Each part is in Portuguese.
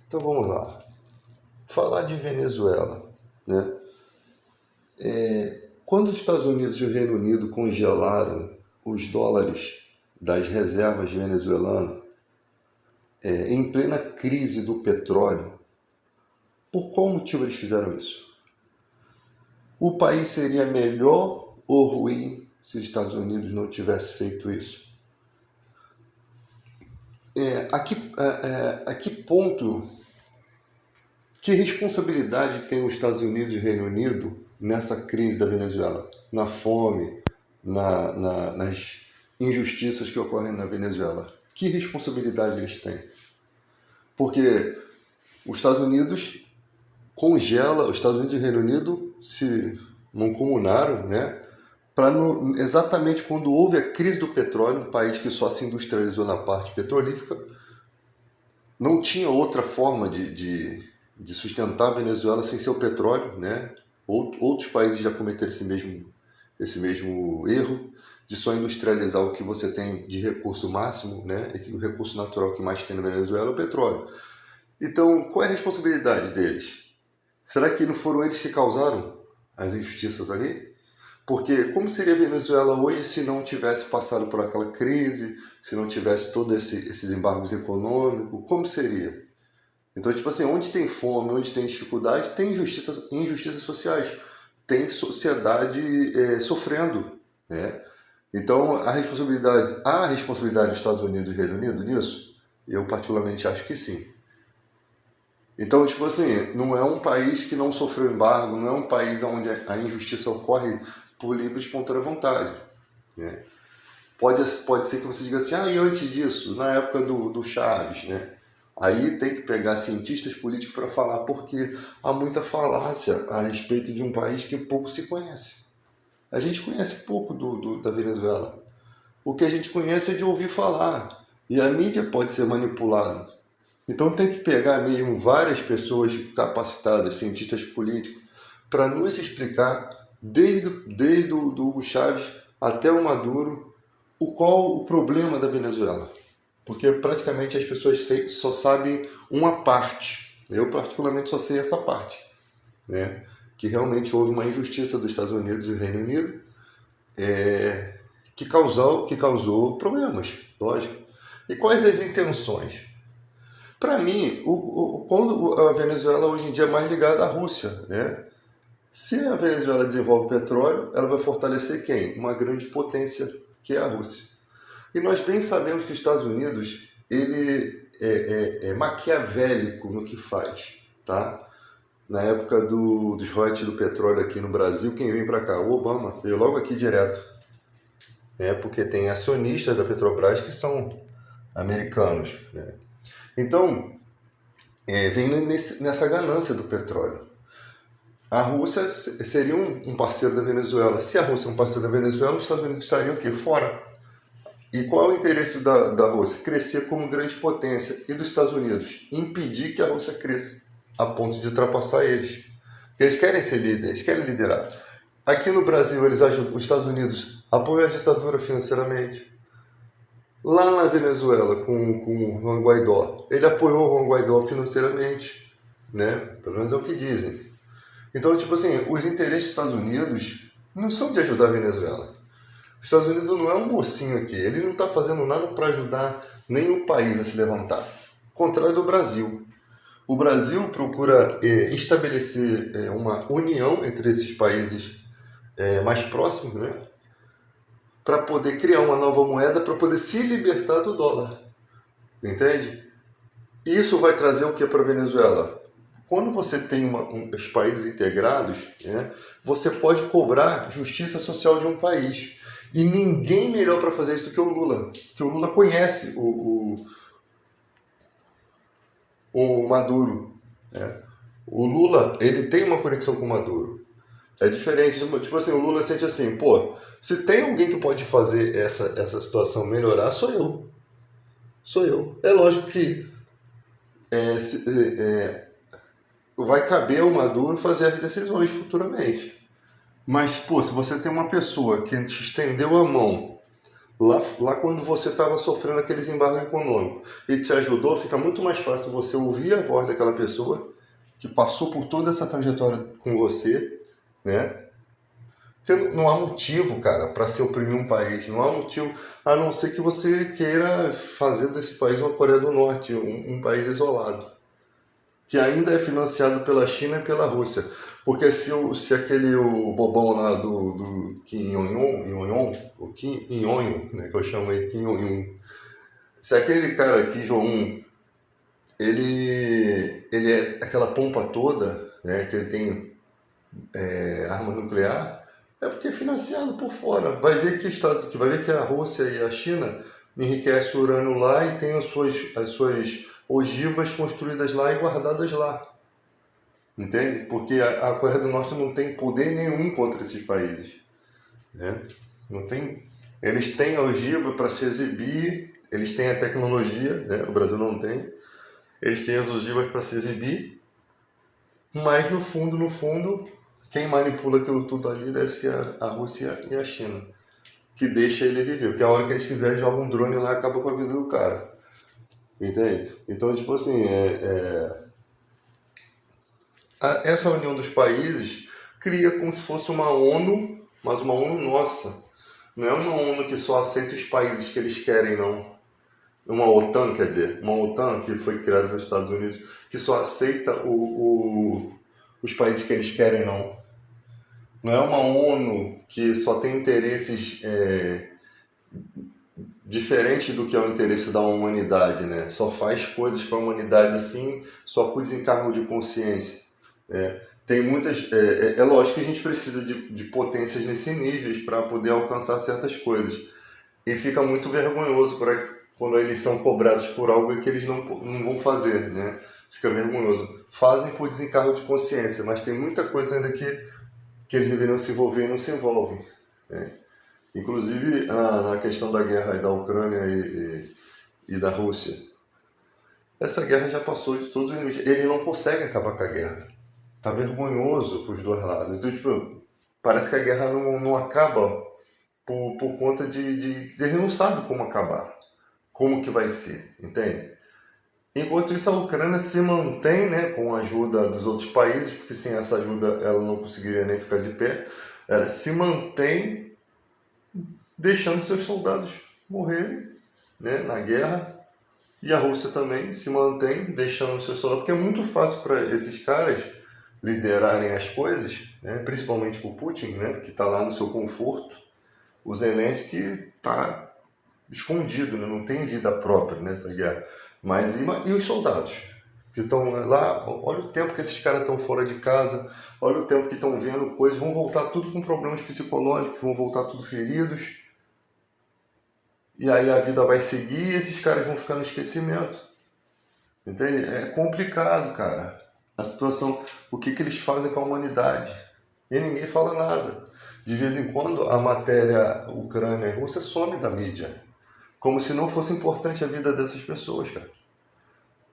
Então vamos lá. Falar de Venezuela, né? Quando os Estados Unidos e o Reino Unido congelaram os dólares das reservas venezuelanas, em plena crise do petróleo, por qual motivo eles fizeram isso? O país seria melhor ou ruim se os Estados Unidos não tivessem feito isso? A que ponto, que responsabilidade tem os Estados Unidos e o Reino Unido nessa crise da Venezuela? Na fome, nas injustiças que ocorrem na Venezuela? Que responsabilidade eles têm? Porque os Estados Unidos os Estados Unidos e o Reino Unido se mancomunaram, né? Exatamente quando houve a crise do petróleo, um país que só se industrializou na parte petrolífera, não tinha outra forma de sustentar a Venezuela sem ser o petróleo, né? Outros países já cometeram esse mesmo erro de só industrializar o que você tem de recurso máximo, né? E o recurso natural que mais tem na Venezuela é o petróleo. Então, qual é a responsabilidade deles? Será que não foram eles que causaram as injustiças ali? Porque como seria a Venezuela hoje se não tivesse passado por aquela crise, se não tivesse todos esses embargos econômicos, como seria? Então, tipo assim, onde tem fome, onde tem dificuldade, tem injustiças sociais, tem sociedade sofrendo, né? Então, há responsabilidade dos Estados Unidos e do Reino Unido nisso? Eu particularmente acho que sim. Então, tipo assim, não é um país que não sofreu embargo, não é um país onde a injustiça ocorre por livre e espontânea vontade, né? Pode ser que você diga assim, e antes disso, na época do Chaves, né? Aí tem que pegar cientistas políticos para falar, porque há muita falácia a respeito de um país que pouco se conhece. A gente conhece pouco da Venezuela. O que a gente conhece é de ouvir falar. E a mídia pode ser manipulada. Então tem que pegar mesmo várias pessoas capacitadas, cientistas políticos, para nos explicar, desde o do Hugo Chávez até o Maduro, qual o problema da Venezuela. Porque praticamente as pessoas só sabem uma parte. Eu particularmente só sei essa parte, né? Que realmente houve uma injustiça dos Estados Unidos e do Reino Unido que causou problemas, lógico. E quais as intenções? Para mim, quando a Venezuela hoje em dia é mais ligada à Rússia, né? Se a Venezuela desenvolve petróleo, ela vai fortalecer quem? Uma grande potência, que é a Rússia. E nós bem sabemos que os Estados Unidos ele é maquiavélico no que faz, tá? Na época dos royalties do petróleo aqui no Brasil, quem vem para cá? O Obama veio logo aqui direto, né? Porque tem acionistas da Petrobras que são americanos, né? Então, vem nessa ganância do petróleo. A Rússia seria um parceiro da Venezuela. Se a Rússia é um parceiro da Venezuela, os Estados Unidos estariam o quê? Fora. E qual é o interesse da Rússia? Crescer como grande potência. E dos Estados Unidos? Impedir que a Rússia cresça, a ponto de ultrapassar eles. Eles querem ser líderes, eles querem liderar. Aqui no Brasil, eles ajudam, os Estados Unidos apoiam a ditadura financeiramente. Lá na Venezuela, com o Juan Guaidó, ele apoiou o Juan Guaidó financeiramente, né? Pelo menos é o que dizem. Então, tipo assim, os interesses dos Estados Unidos não são de ajudar a Venezuela. Os Estados Unidos não é um mocinho aqui, ele não está fazendo nada para ajudar nenhum país a se levantar. Ao contrário do Brasil. O Brasil procura estabelecer uma união entre esses países mais próximos, né? Para poder criar uma nova moeda, para poder se libertar do dólar. Entende? Isso vai trazer o que para a Venezuela? Quando você tem os países integrados, né, você pode cobrar justiça social de um país. E ninguém melhor para fazer isso do que o Lula. Porque o Lula conhece o Maduro. Né? O Lula, ele tem uma conexão com o Maduro. É diferente, tipo assim, o Lula sente assim, pô, se tem alguém que pode fazer essa situação melhorar, sou eu. Sou eu. É lógico que vai caber ao Maduro fazer as decisões futuramente. Mas, pô, se você tem uma pessoa que te estendeu a mão Lá quando você estava sofrendo aqueles embargos econômicos e te ajudou, fica muito mais fácil você ouvir a voz daquela pessoa que passou por toda essa trajetória com você, né? Porque não há motivo, cara, para se oprimir um país. Não há motivo, a não ser que você queira fazer desse país uma Coreia do Norte, um país isolado, que ainda é financiado pela China e pela Rússia. Porque se aquele o bobão lá do Kim Jong-un, o Kim Jong-un, né, que eu chamo aí Kim Jong-un, se aquele cara, Kim Jong-un, ele é aquela pompa toda, né, que ele tem arma nuclear, é porque é financiado por fora. Vai ver que a Rússia e a China enriquecem o urânio lá e tem as suas ogivas construídas lá e guardadas lá. Entende? Porque a Coreia do Norte não tem poder nenhum contra esses países. Né? Não tem, eles têm a ogiva para se exibir, eles têm a tecnologia, né? O Brasil não tem. Eles têm as ogivas para se exibir, mas no fundo, quem manipula aquilo tudo ali deve ser a Rússia e a China, que deixa ele viver. Porque a hora que eles quiserem, joga um drone lá e acaba com a vida do cara. Entende? Então, tipo assim, essa união dos países cria como se fosse uma ONU, mas uma ONU nossa. Não é uma ONU que só aceita os países que eles querem, não. Uma OTAN, quer dizer, uma OTAN que foi criada pelos Estados Unidos, que só aceita os países que eles querem, não. Não é uma ONU que só tem interesses diferentes do que é o interesse da humanidade, né? Só faz coisas para a humanidade assim, só por desencargo de consciência. Tem muitas. É lógico que a gente precisa de potências nesse nível para poder alcançar certas coisas. E fica muito vergonhoso quando eles são cobrados por algo que eles não vão fazer, né? Fica vergonhoso. Fazem por desencargo de consciência, mas tem muita coisa ainda que eles deveriam se envolver e não se envolvem. Né? Inclusive na questão da guerra da Ucrânia e da Rússia. Essa guerra já passou de todos os limites. Ele não consegue acabar com a guerra. Tá vergonhoso para os dois lados. Então, tipo, parece que a guerra não acaba por conta de ele não sabe como acabar. Como que vai ser, entende? Enquanto isso, a Ucrânia se mantém, né, com a ajuda dos outros países, porque sem essa ajuda ela não conseguiria nem ficar de pé. Ela se mantém deixando seus soldados morrerem, né, na guerra. E a Rússia também se mantém deixando seus soldados, porque é muito fácil para esses caras liderarem as coisas, né, principalmente o Putin, né, que está lá no seu conforto. O Zelensky está escondido, né, não tem vida própria nessa guerra. Mas e os soldados que estão lá? Olha o tempo que esses caras estão fora de casa, olha o tempo que estão vendo coisas, vão voltar tudo com problemas psicológicos, vão voltar tudo feridos. E aí a vida vai seguir e esses caras vão ficar no esquecimento. Entende? É complicado, cara. A situação, o que eles fazem com a humanidade. E ninguém fala nada. De vez em quando a matéria Ucrânia e Rússia some da mídia. Como se não fosse importante a vida dessas pessoas, cara.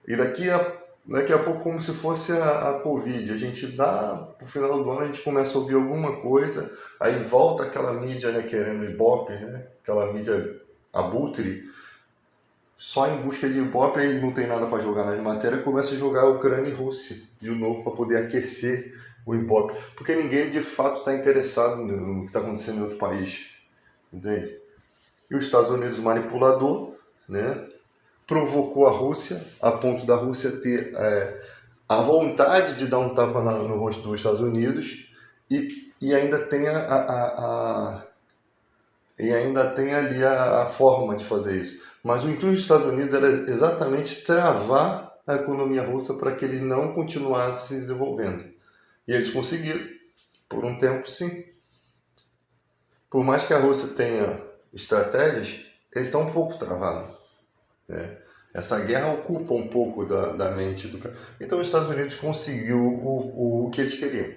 E daqui a pouco, como se fosse a Covid, a gente dá, no final do ano, a gente começa a ouvir alguma coisa, aí volta aquela mídia, né, querendo Ibope, né, aquela mídia abutre, só em busca de Ibope, aí não tem nada para jogar nas matérias, começa a jogar a Ucrânia e Rússia de novo para poder aquecer o Ibope, porque ninguém de fato está interessado no que está acontecendo em outro país, entende? E os Estados Unidos, manipulador, né, provocou a Rússia, a ponto da Rússia ter a vontade de dar um tapa no rosto dos Estados Unidos e ainda tem ali a forma de fazer isso. Mas o intuito dos Estados Unidos era exatamente travar a economia russa para que eles não continuassem se desenvolvendo. E eles conseguiram, por um tempo, sim. Por mais que a Rússia tenha estratégias, eles estão um pouco travados. Né? Essa guerra ocupa um pouco da mente do cara. Então os Estados Unidos conseguiu o que eles queriam.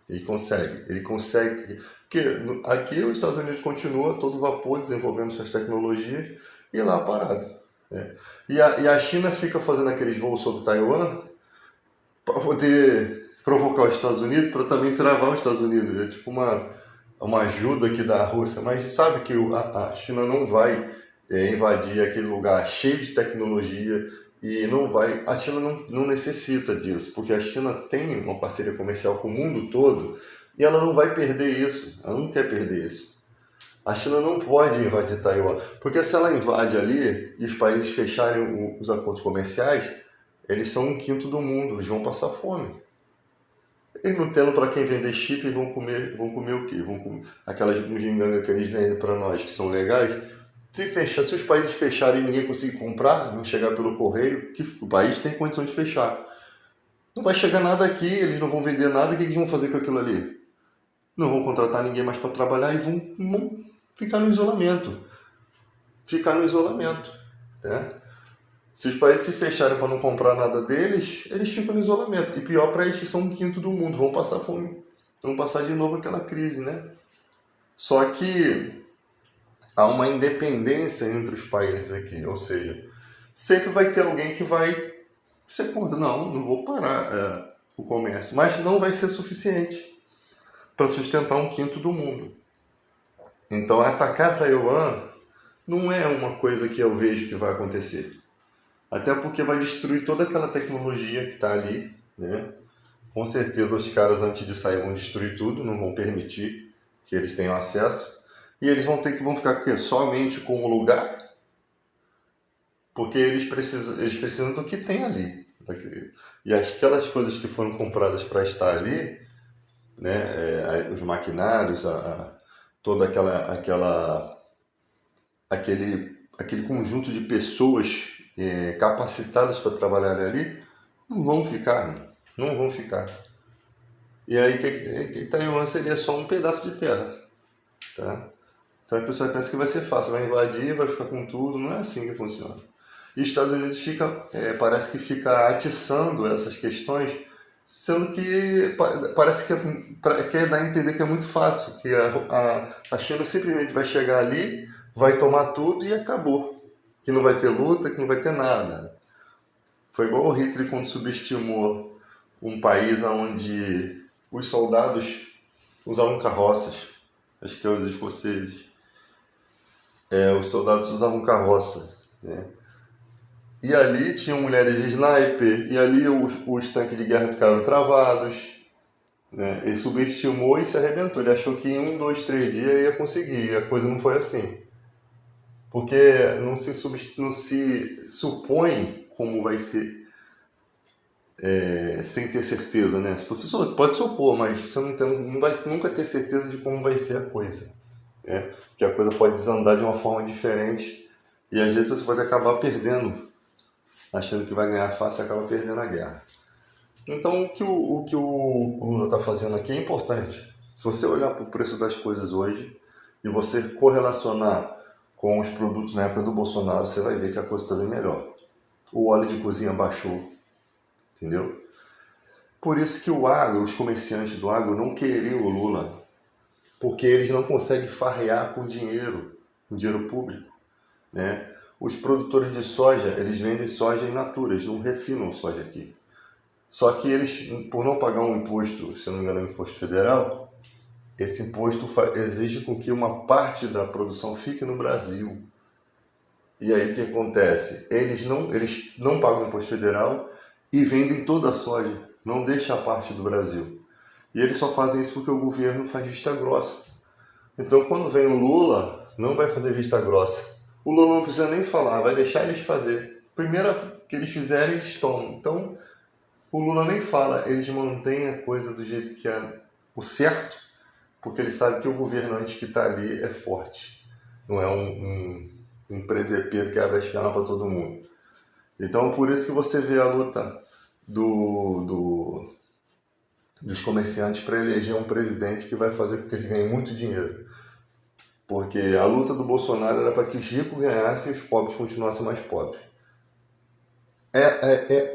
Ele consegue. Porque aqui os Estados Unidos continua a todo vapor desenvolvendo suas tecnologias e lá parado. Né? E a China fica fazendo aqueles voos sobre Taiwan para poder provocar os Estados Unidos, para também travar os Estados Unidos. É tipo uma ajuda aqui da Rússia, mas sabe que a China não vai invadir aquele lugar cheio de tecnologia e não vai. A China não necessita disso, porque a China tem uma parceria comercial com o mundo todo e ela não vai perder isso. Ela não quer perder isso. A China não pode invadir Taiwan, porque se ela invade ali e os países fecharem os acordos comerciais, eles são um quinto do mundo, eles vão passar fome. E não tendo para quem vender chip, vão comer o quê? Vão comer aquelas bugigangas que eles vendem para nós, que são legais. Se os países fecharem e ninguém conseguir comprar, não chegar pelo correio, que o país tem condição de fechar. Não vai chegar nada aqui, eles não vão vender nada, o que eles vão fazer com aquilo ali? Não vão contratar ninguém mais para trabalhar e vão ficar no isolamento. Ficar no isolamento. Né? Se os países se fecharem para não comprar nada deles, eles ficam no isolamento. E pior para eles que são um quinto do mundo, vão passar fome. Vão passar de novo aquela crise, né? Só que há uma independência entre os países aqui. Ou seja, sempre vai ter alguém que vai ser contra. Não vou parar o comércio. Mas não vai ser suficiente para sustentar um quinto do mundo. Então, atacar Taiwan não é uma coisa que eu vejo que vai acontecer. Até porque vai destruir toda aquela tecnologia que está ali, né? Com certeza os caras antes de sair vão destruir tudo, não vão permitir que eles tenham acesso. E eles vão ficar com o quê? Somente com o lugar, porque eles precisam do que tem ali. E aquelas coisas que foram compradas para estar ali, né? Os maquinários, toda aquele conjunto de pessoas capacitadas para trabalhar ali, não vão ficar, não vão ficar. E aí que Taiwan seria só um pedaço de terra, tá? Então a pessoa pensa que vai ser fácil, vai invadir, vai ficar com tudo, não é assim que funciona. E os Estados Unidos parece que fica atiçando essas questões, sendo que parece que quer dar a entender que é muito fácil, que a China simplesmente vai chegar ali, vai tomar tudo e acabou. Que não vai ter luta, que não vai ter nada. Foi igual o Hitler quando subestimou um país onde os soldados usavam carroças. Acho que é os escoceses. Os soldados usavam carroça. Né? E ali tinham mulheres de sniper, e ali os tanques de guerra ficaram travados. Né? Ele subestimou e se arrebentou. Ele achou que em 1, 2, 3 dias ia conseguir, e a coisa não foi assim. Porque não se supõe como vai ser sem ter certeza, né? Você pode se opor, mas você não vai nunca ter certeza de como vai ser a coisa. Né? Porque a coisa pode desandar de uma forma diferente e às vezes você pode acabar perdendo, achando que vai ganhar fácil e acaba perdendo a guerra. Então o que o Lula está fazendo aqui é importante. Se você olhar para o preço das coisas hoje e você correlacionar com os produtos na época do Bolsonaro, você vai ver que a coisa está bem melhor. O óleo de cozinha baixou, entendeu? Por isso que os comerciantes do agro não queriam o Lula, porque eles não conseguem farrear com dinheiro público, né? Os produtores de soja, eles vendem soja in natura, eles não refinam soja aqui. Só que eles, por não pagar um imposto, se não me engano é um imposto federal, esse imposto exige com que uma parte da produção fique no Brasil. E aí o que acontece? Eles não pagam imposto federal e vendem toda a soja, não deixam a parte do Brasil. E eles só fazem isso porque o governo faz vista grossa. Então quando vem o Lula, não vai fazer vista grossa. O Lula não precisa nem falar, vai deixar eles fazer. Primeiro que eles fizerem, eles tomam. Então o Lula nem fala, eles mantêm a coisa do jeito que é o certo, porque eles sabem que o governante que está ali é forte. Não é um presepeiro que abre as pernas para todo mundo. Então, por isso que você vê a luta dos comerciantes para eleger um presidente que vai fazer com que eles ganhem muito dinheiro. Porque a luta do Bolsonaro era para que os ricos ganhassem e os pobres continuassem mais pobres.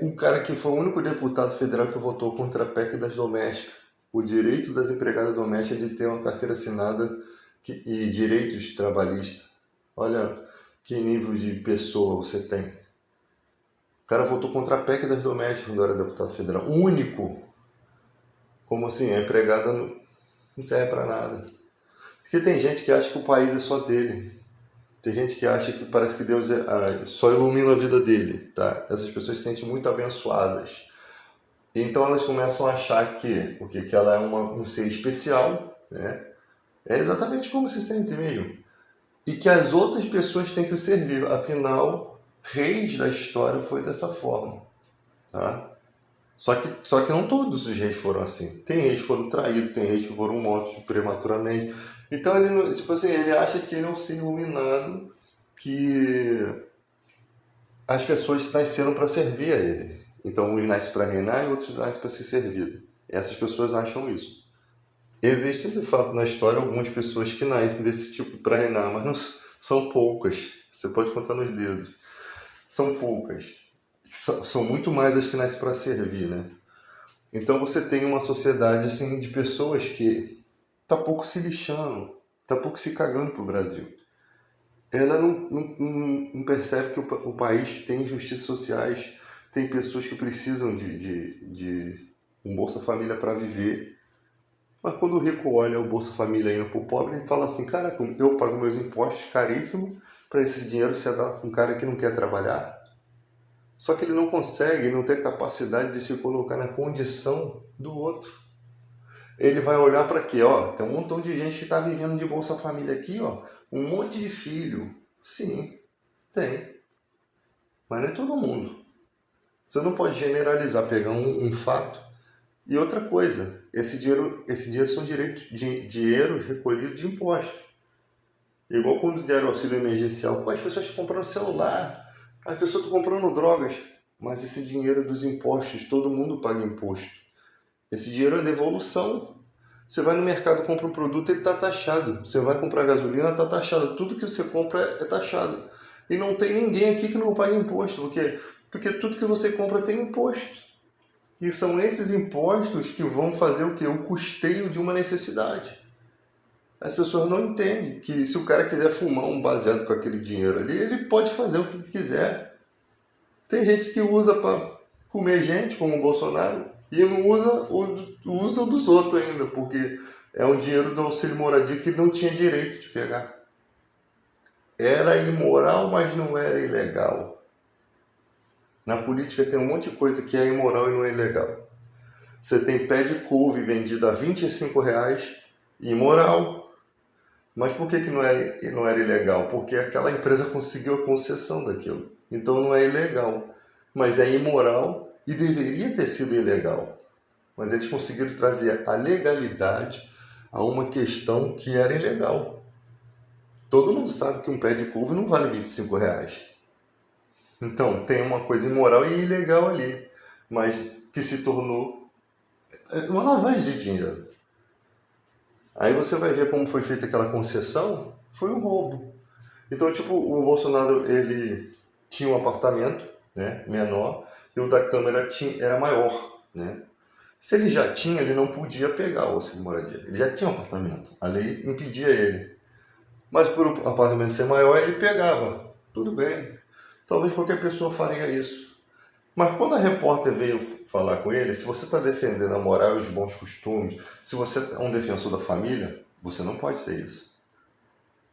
O cara que foi o único deputado federal que votou contra a PEC das domésticas. O direito das empregadas domésticas de ter uma carteira assinada e direitos trabalhistas. Olha que nível de pessoa você tem. O cara votou contra a PEC das domésticas quando era deputado federal. Único. Como assim? A empregada não serve para nada. Porque tem gente que acha que o país é só dele. Tem gente que acha que parece que Deus só ilumina a vida dele, tá? Essas pessoas se sentem muito abençoadas. Então elas começam a achar que, que ela é um ser especial, né? É exatamente como se sente mesmo. E que as outras pessoas têm que o servir. Afinal, reis da história foi dessa forma, tá? Só que não todos os reis foram assim. Tem reis que foram traídos, tem reis que foram mortos prematuramente. Então ele, tipo assim, ele acha que ele é um ser iluminado, que as pessoas nasceram para servir a ele. Então uns nascem para reinar e outros nascem para ser servidos. Essas pessoas acham isso. Existem, de fato, na história algumas pessoas que nascem desse tipo para reinar, mas não são poucas. Você pode contar nos dedos. São poucas. São muito mais as que nascem para servir, né? Então você tem uma sociedade assim de pessoas que tá pouco se lixando, tá pouco se cagando pro Brasil. Ela não percebe que o país tem injustiças sociais, tem pessoas que precisam de um Bolsa Família para viver. Mas quando o rico olha o Bolsa Família indo pro pobre, ele fala assim, cara, eu pago meus impostos caríssimos para esse dinheiro ser dado para um cara que não quer trabalhar. Só que ele não consegue, não tem capacidade de se colocar na condição do outro. Ele vai olhar para quê? Ó, tem um montão de gente que está vivendo de Bolsa Família aqui, ó, um monte de filho. Sim, tem. Mas não é todo mundo. Você não pode generalizar, pegar um fato. E outra coisa, esse dinheiro são dinheiros recolhidos de impostos. Igual quando deram auxílio emergencial, pô, as pessoas estão comprando celular, as pessoas estão comprando drogas. Mas esse dinheiro é dos impostos, todo mundo paga imposto. Esse dinheiro é devolução. Você vai no mercado, compra um produto, ele está taxado. Você vai comprar gasolina, está taxado. Tudo que você compra é taxado. E não tem ninguém aqui que não paga imposto. Porque tudo que você compra tem imposto. E são esses impostos que vão fazer o quê? O custeio de uma necessidade. As pessoas não entendem que se o cara quiser fumar um baseado com aquele dinheiro ali, ele pode fazer o que quiser. Tem gente que usa para comer gente, como o Bolsonaro, e não usa o dos outros ainda, porque é um dinheiro do auxílio moradia que não tinha direito de pegar. Era imoral, mas não era ilegal. Na política tem um monte de coisa que é imoral e não é ilegal. Você tem pé de couve vendido a R$ 25, imoral. Mas por que não era ilegal? Porque aquela empresa conseguiu a concessão daquilo. Então não é ilegal. Mas é imoral e deveria ter sido ilegal. Mas eles conseguiram trazer a legalidade a uma questão que era ilegal. Todo mundo sabe que um pé de couve não vale R$ 25. Então tem uma coisa imoral e ilegal ali, mas que se tornou uma lavagem de dinheiro. Aí você vai ver como foi feita aquela concessão, foi um roubo. Então, tipo, o Bolsonaro, ele tinha um apartamento, né, menor, e o da Câmara era maior, né? Se ele já tinha, ele não podia pegar o auxílio moradia. Ele já tinha um apartamento. A lei impedia ele. Mas por o apartamento ser maior, ele pegava. Tudo bem. Talvez qualquer pessoa faria isso. Mas quando a repórter veio falar com ele, se você está defendendo a moral e os bons costumes, se você é um defensor da família, você não pode ter isso.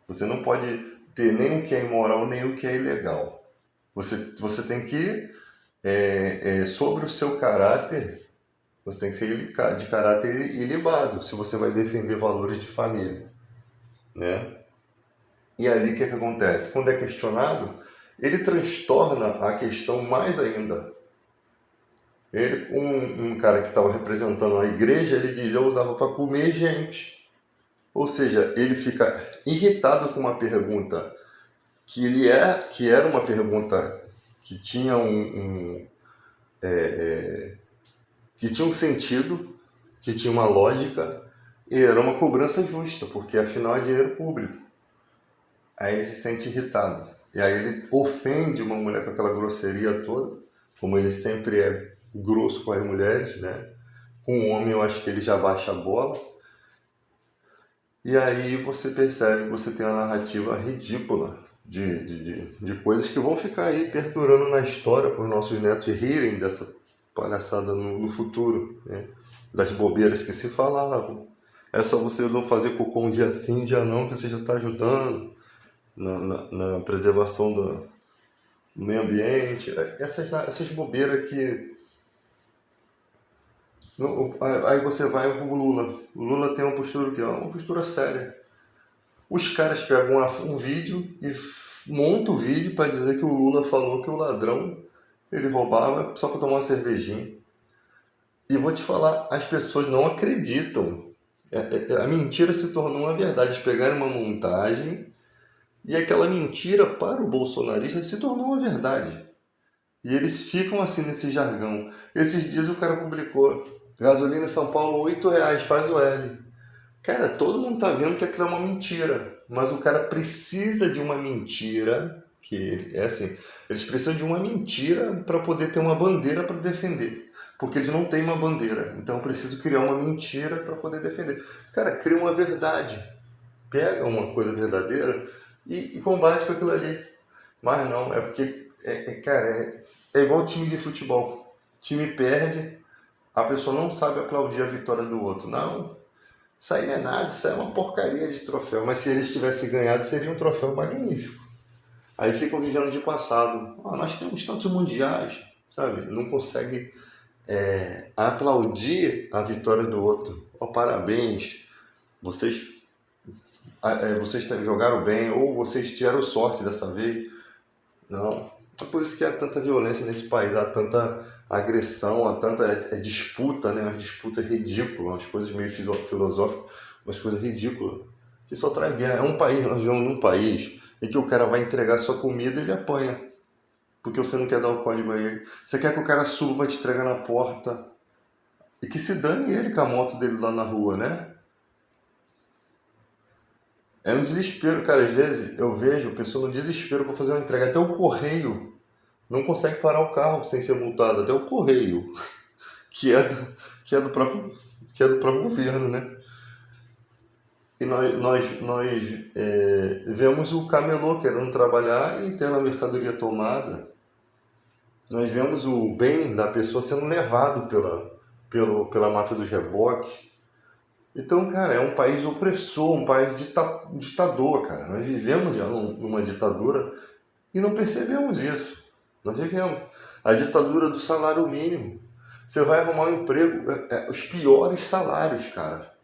Você não pode ter nem o que é imoral, nem o que é ilegal. Você tem que, sobre o seu caráter, você tem que ser de caráter ilibado, se você vai defender valores de família, né? E ali o que acontece? Quando é questionado, ele transtorna a questão mais ainda. Ele, um cara que estava representando a igreja, ele diz, eu usava para comer gente. Ou seja, ele fica irritado com uma pergunta que era uma pergunta que tinha que tinha um sentido, que tinha uma lógica, e era uma cobrança justa, porque afinal é dinheiro público. Aí ele se sente irritado. E aí ele ofende uma mulher com aquela grosseria toda, como ele sempre é grosso com as mulheres, né? Com o homem eu acho que ele já baixa a bola. E aí você percebe que você tem uma narrativa ridícula de coisas que vão ficar aí perdurando na história para os nossos netos rirem dessa palhaçada no futuro, né? Das bobeiras que se falavam. É só você não fazer cocô um dia sim, um dia não, que você já está ajudando na preservação do meio ambiente. Essas bobeiras que. Aí você vai pro Lula. O Lula tem uma postura que é uma postura séria. Os caras pegam um vídeo e montam o vídeo para dizer que o Lula falou que o ladrão ele roubava só para tomar uma cervejinha. E vou te falar, as pessoas não acreditam. A mentira se tornou uma verdade. Eles pegaram uma montagem e aquela mentira para o bolsonarista se tornou uma verdade. E eles ficam assim nesse jargão. Esses dias o cara publicou: gasolina em São Paulo, R$ 8, faz o L. Cara, todo mundo tá vendo que aquilo é uma mentira. Mas o cara precisa de uma mentira. É assim, eles precisam de uma mentira para poder ter uma bandeira para defender. Porque eles não têm uma bandeira. Então eu preciso criar uma mentira para poder defender. Cara, cria uma verdade. Pega uma coisa verdadeira e combate com aquilo ali. Mas não, é porque, cara, é igual time de futebol. O time perde, a pessoa não sabe aplaudir a vitória do outro. Não, isso aí não é nada, isso aí é uma porcaria de troféu. Mas se eles tivessem ganhado, seria um troféu magnífico. Aí ficam vivendo de passado. Nós temos tantos mundiais, sabe? Não consegue aplaudir a vitória do outro. Parabéns, vocês jogaram bem, ou vocês tiveram sorte dessa vez. Não. É por isso que há tanta violência nesse país, há tanta agressão, há tanta disputa, né? Umas disputas ridículas, umas coisas meio filosóficas, umas coisas ridículas, que só traz guerra. Nós vivemos num país em que o cara vai entregar sua comida e ele apanha, porque você não quer dar o código a ele. Você quer que o cara suba para te entregar na porta e que se dane ele com a moto dele lá na rua, né? É um desespero, cara. Às vezes eu vejo pessoa no desespero para fazer uma entrega. Até o correio não consegue parar o carro sem ser multado. Até o correio, que é do, que é do próprio, que é do próprio governo, né? E nós vemos o camelô querendo trabalhar e tendo a mercadoria tomada. Nós vemos o bem da pessoa sendo levado pela máfia dos reboques. Então, cara, é um país opressor, um país ditador, cara. Nós vivemos já numa ditadura e não percebemos isso. Nós vivemos. A ditadura do salário mínimo. Você vai arrumar um emprego, os piores salários, cara.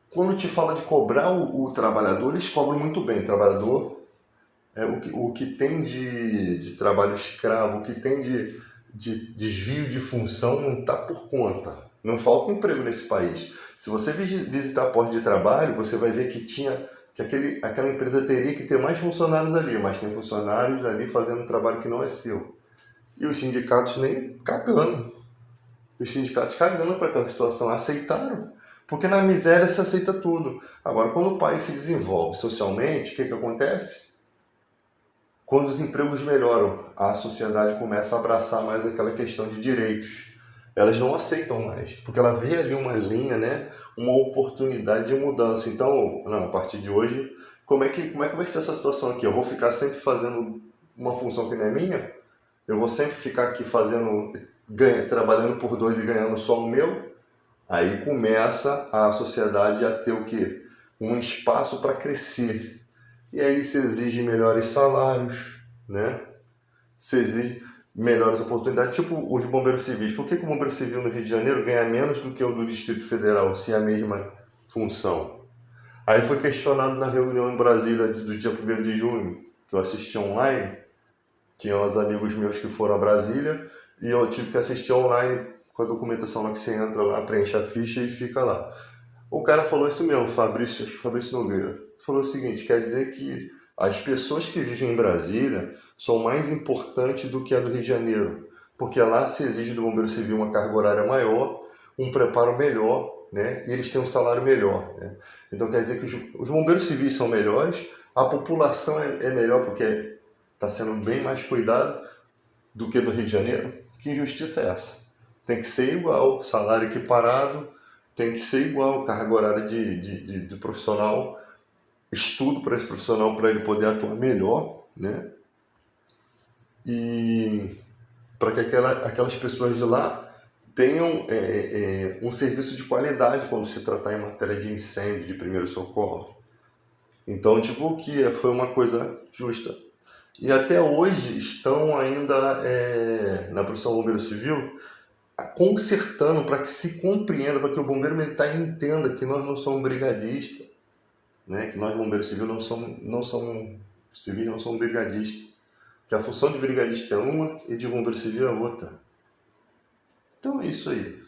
Quando te fala de cobrar o trabalhador, eles cobram muito bem. O trabalhador, o que tem de trabalho escravo, o que tem de desvio de função, não está por conta. Não falta emprego nesse país. Se você visitar a porta de trabalho, você vai ver que aquela empresa teria que ter mais funcionários ali, mas tem funcionários ali fazendo um trabalho que não é seu. E os sindicatos nem cagando. Os sindicatos cagando para aquela situação, aceitaram. Porque na miséria se aceita tudo. Agora, quando o país se desenvolve socialmente, o que acontece? Quando os empregos melhoram, a sociedade começa a abraçar mais aquela questão de direitos. Elas não aceitam mais, porque ela vê ali uma linha, né, uma oportunidade de mudança. Então, não, a partir de hoje, como é que vai ser essa situação aqui? Eu vou ficar sempre fazendo uma função que não é minha? Eu vou sempre ficar aqui trabalhando por dois e ganhando só o meu? Aí começa a sociedade a ter o quê? Um espaço para crescer. E aí se exige melhores salários, né? Se exige melhores oportunidades, tipo os bombeiros civis. Por que o bombeiro civil no Rio de Janeiro ganha menos do que o do Distrito Federal, se é a mesma função? Aí foi questionado na reunião em Brasília do dia 1º de junho, que eu assisti online. Tinha uns amigos meus que foram a Brasília e eu tive que assistir online com a documentação lá que você entra lá, preenche a ficha e fica lá. O cara falou isso mesmo, acho que Fabrício Nogueira. Falou o seguinte: quer dizer que as pessoas que vivem em Brasília são mais importantes do que a do Rio de Janeiro, porque lá se exige do bombeiro civil uma carga horária maior, um preparo melhor, né? E eles têm um salário melhor, né? Então quer dizer que os bombeiros civis são melhores, a população é melhor porque está sendo bem mais cuidada do que no Rio de Janeiro. Que injustiça é essa? Tem que ser igual, salário equiparado, tem que ser igual, carga horária de profissional, estudo para esse profissional para ele poder atuar melhor, né? E para que aquelas pessoas de lá tenham um serviço de qualidade quando se tratar em matéria de incêndio, de primeiro socorro. Então, tipo, que foi uma coisa justa. E até hoje estão ainda na profissão bombeiro civil consertando para que se compreenda, para que o bombeiro militar entenda que nós não somos brigadistas, né? Que nós bombeiros civis não somos brigadistas, que a função de brigadista é uma e de bombeiro civil é outra. Então é isso aí.